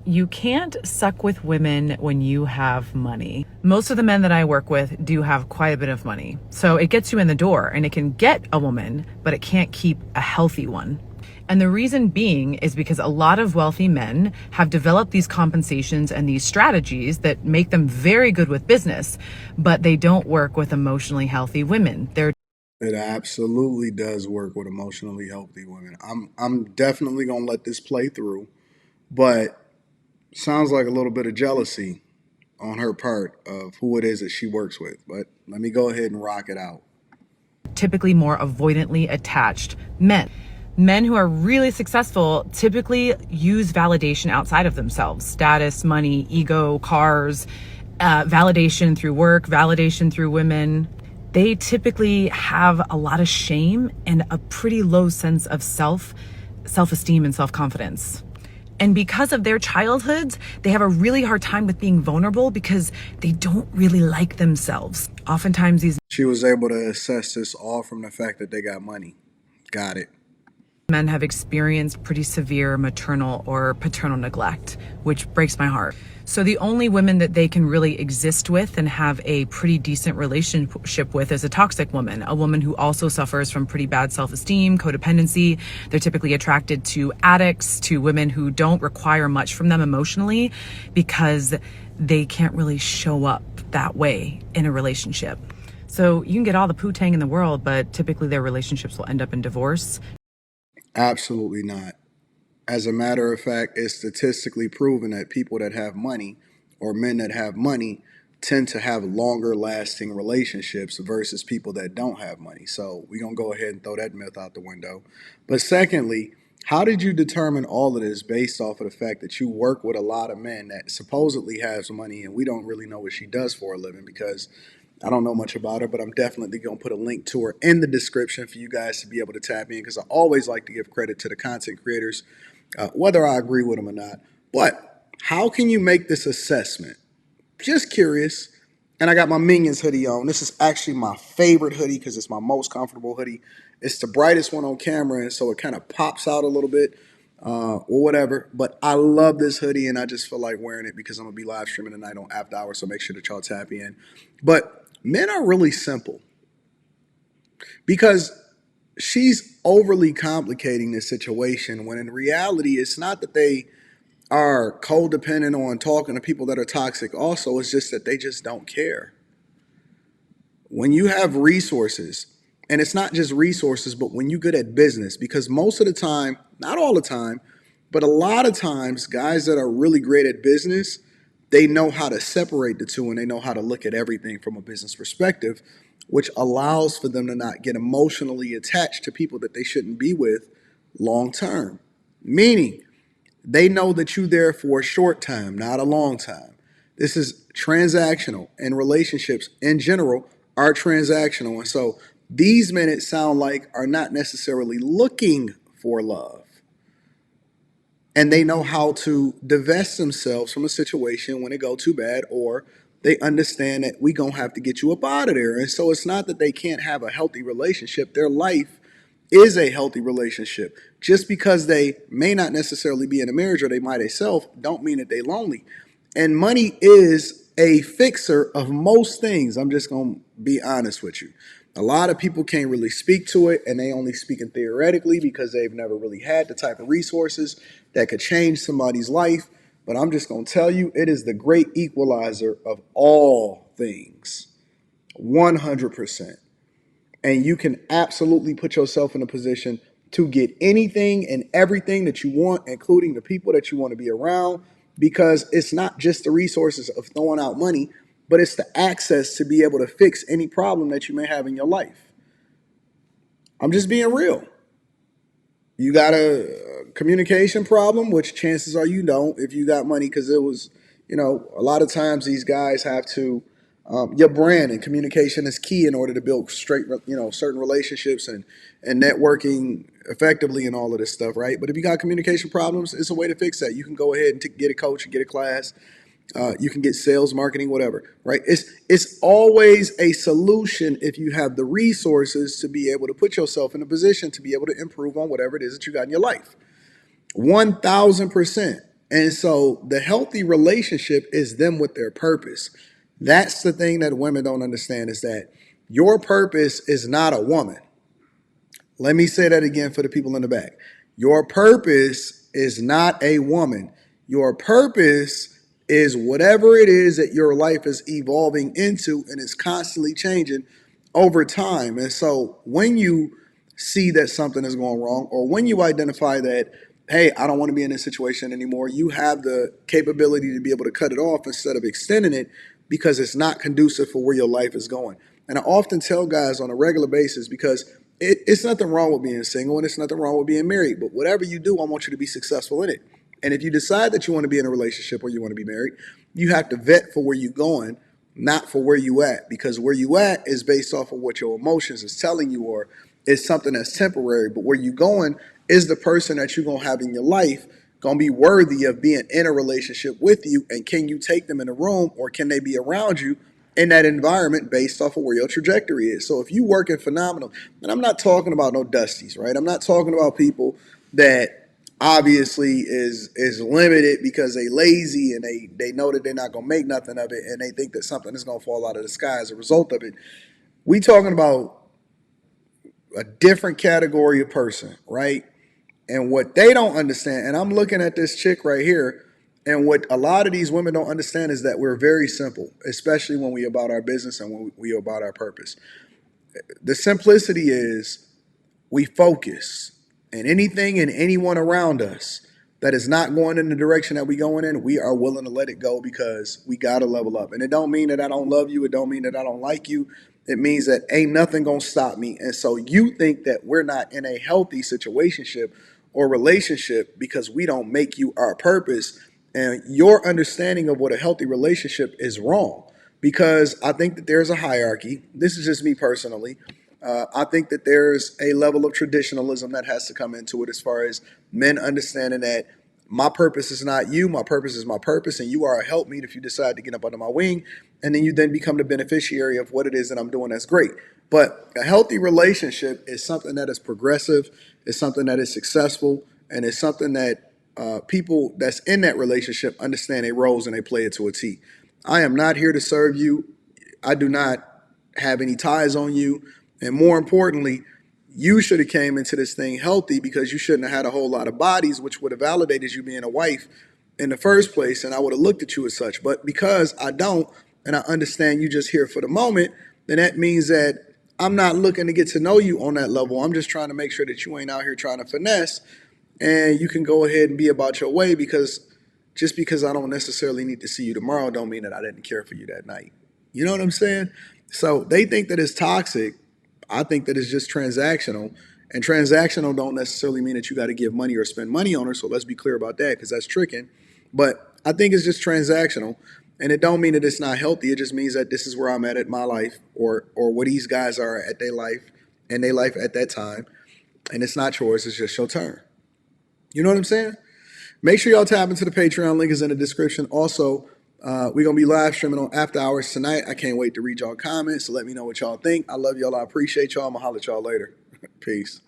You can't suck with women when you have money. Most of the men that I work with do have quite a bit of money. So it gets you in the door and it can get a woman, but it can't keep a healthy one. And the reason being is because a lot of wealthy men have developed these compensations and these strategies that make them very good with business, but they don't work with emotionally healthy women. It absolutely does work with emotionally healthy women. I'm definitely gonna let this play through, but sounds like a little bit of jealousy on her part of who it is that she works with. But let me go ahead and rock it out. Typically more avoidantly attached men. Men who are really successful typically use validation outside of themselves: status, money, ego, cars, validation through work, validation through women. They typically have a lot of shame and a pretty low sense of self-esteem and self-confidence. And because of their childhoods, they have a really hard time with being vulnerable because they don't really like themselves. Oftentimes these She was able to assess this all from the fact that they got money. Got it. men have experienced pretty severe maternal or paternal neglect, which breaks my heart. So the only women that they can really exist with and have a pretty decent relationship with is a toxic woman, a woman who also suffers from pretty bad self-esteem, codependency. They're typically attracted to addicts, to women who don't require much from them emotionally because they can't really show up that way in a relationship. So you can get all the poo-tang in the world, but typically their relationships will end up in divorce. Absolutely not. As a matter of fact, it's statistically proven that people that have money or men that have money tend to have longer lasting relationships versus people that don't have money. So we're going to go ahead and throw that myth out the window. But secondly, how did you determine all of this based off of the fact that you work with a lot of men that supposedly has money and we don't really know what she does for a living? Because I don't know much about her, but I'm definitely going to put a link to her in the description for you guys to be able to tap in, because I always like to give credit to the content creators, whether I agree with them or not. But how can you make this assessment? Just curious. And I got my Minions hoodie on. This is actually my favorite hoodie because it's my most comfortable hoodie. It's the brightest one on camera, and so it kind of pops out a little bit or whatever. But I love this hoodie, and I just feel like wearing it because I'm going to be live streaming tonight on After Hours, so make sure that y'all tap in. But men are really simple because she's overly complicating this situation when in reality, it's not that they are codependent on talking to people that are toxic. Also, it's just that they just don't care. When you have resources, and it's not just resources, but when you're good at business, because most of the time, not all the time, but a lot of times, guys that are really great at business, they know how to separate the two and they know how to look at everything from a business perspective, which allows for them to not get emotionally attached to people that they shouldn't be with long term. Meaning, they know that you're there for a short time, not a long time. This is transactional, and relationships in general are transactional. And so these men, it sound like, are not necessarily looking for love. And they know how to divest themselves from a situation when it go too bad, or they understand that we gonna have to get you up out of there. And so it's not that they can't have a healthy relationship. Their life is a healthy relationship. Just because they may not necessarily be in a marriage or they might themselves don't mean that they lonely. And money is a fixer of most things. I'm just gonna be honest with you. A lot of people can't really speak to it, and they only speaking theoretically because they've never really had the type of resources that could change somebody's life. But I'm just gonna tell you, it is the great equalizer of all things. 100%. And you can absolutely put yourself in a position to get anything and everything that you want, including the people that you want to be around, because it's not just the resources of throwing out money, but it's the access to be able to fix any problem that you may have in your life. I'm just being real. You got a communication problem, which chances are you don't if you got money, because it was, a lot of times these guys have to, your brand and communication is key in order to build straight, certain relationships and networking effectively and all of this stuff, right? But if you got communication problems, it's a way to fix that. You can go ahead and get a coach and get a class. You can get sales, marketing, whatever, right? It's always a solution if you have the resources to be able to put yourself in a position to be able to improve on whatever it is that you got in your life. 1,000%. And so the healthy relationship is them with their purpose. That's the thing that women don't understand, is that your purpose is not a woman. Let me say that again for the people in the back. Your purpose is not a woman. Your purpose is whatever it is that your life is evolving into and is constantly changing over time. And so when you see that something is going wrong, or when you identify that, hey, I don't want to be in this situation anymore, you have the capability to be able to cut it off instead of extending it because it's not conducive for where your life is going. And I often tell guys on a regular basis, because it's nothing wrong with being single and it's nothing wrong with being married, but whatever you do, I want you to be successful in it. And if you decide that you want to be in a relationship or you want to be married, you have to vet for where you're going, not for where you at, because where you at is based off of what your emotions is telling you, or it's something that's temporary. But where you going is the person that you're gonna have in your life gonna be worthy of being in a relationship with you, and can you take them in a room, or can they be around you in that environment based off of where your trajectory is. So if you working phenomenal, and I'm not talking about no dusties, right? I'm not talking about people that obviously is limited because they lazy and they know that they're not gonna make nothing of it, and they think that something is gonna fall out of the sky as a result of it. We talking about a different category of person, right? And what they don't understand, and I'm looking at this chick right here, and what a lot of these women don't understand is that we're very simple, especially when we about our business and when we about our purpose. The simplicity is we focus, and anything and anyone around us that is not going in the direction that we going in, we are willing to let it go because we got to level up. And it don't mean that I don't love you. It don't mean that I don't like you. It means that ain't nothing going to stop me. And so you think that we're not in a healthy situationship or relationship because we don't make you our purpose. And your understanding of what a healthy relationship is wrong, because I think that there's a hierarchy. This is just me personally. I think that there's a level of traditionalism that has to come into it, as far as men understanding that my purpose is not you, my purpose is my purpose, and you are a helpmeet if you decide to get up under my wing, and then you then become the beneficiary of what it is that I'm doing. That's great. But a healthy relationship is something that is progressive, it's something that is successful, and it's something that people that's in that relationship understand their roles and they play it to a T. I am not here to serve you. I do not have any ties on you. And more importantly, you should have came into this thing healthy, because you shouldn't have had a whole lot of bodies, which would have validated you being a wife in the first place. And I would have looked at you as such. But because I don't, and I understand you just here for the moment, then that means that I'm not looking to get to know you on that level. I'm just trying to make sure that you ain't out here trying to finesse, and you can go ahead and be about your way, because just because I don't necessarily need to see you tomorrow don't mean that I didn't care for you that night. You know what I'm saying? So they think that it's toxic. I think that it's just transactional. And transactional don't necessarily mean that you got to give money or spend money on her. So let's be clear about that, because that's tricking. But I think it's just transactional. And it don't mean that it's not healthy. It just means that this is where I'm at my life, or where these guys are at their life and their life at that time. And it's not yours, it's just your turn. You know what I'm saying? Make sure y'all tap into the Patreon. Link is in the description. Also, we're going to be live streaming on After Hours tonight. I can't wait to read y'all comments. So let me know what y'all think. I love y'all. I appreciate y'all. I'm going to holler at y'all later. Peace.